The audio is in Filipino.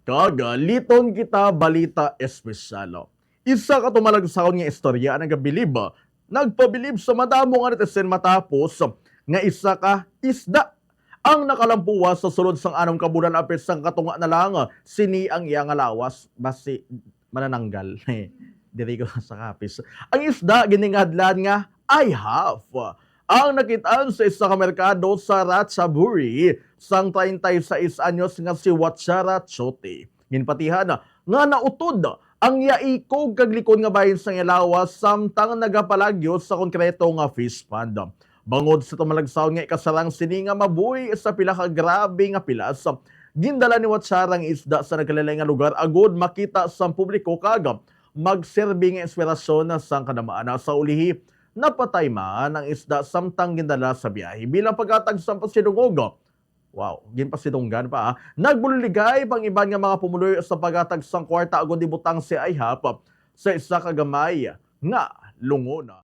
Kagaliton kita balita espesyalo. Isa ka tumalagsaon nga istorya ang nagabilib. Nagpabilib sa madamo nga netizen matapos nga isa ka isda ang nakalampuwa sa sulod sang anong kabulan apit sang katunga na lang sini ang iyang lawas basi manananggal. Diri ko sa kapis. Ang isda giningadlan nga I have. Ang nakitaan sa isa ka merkado sa Ratchaburi sang 36 anyos nga si Wachara Chote. Ginpatihan nga nautod ang yaikog kag likod nga bahin sang Yalawas samtang nagapalagyo sa konkreto nga fish pond. Bangod sa tumalagsaon nga ikasarang sini nga mabuhi sa pila ka grabe nga pilas, gindala ni Wachara ang isda sa nagkalalay nga lugar agud makita sa publiko kag magserbi nga inspirasyon sang kadamaana sa ulihi. Napatay man ang isda samtang gindala sa biyahe bilang pagkatag sa pasidungog. Wow, ginpasidunggan pa ha. Nagbuliligay pang iban nga mga pumuloy sa pagkatag sang kwarta agud ibutang si Ihap sa isa ka gamay nga lungona.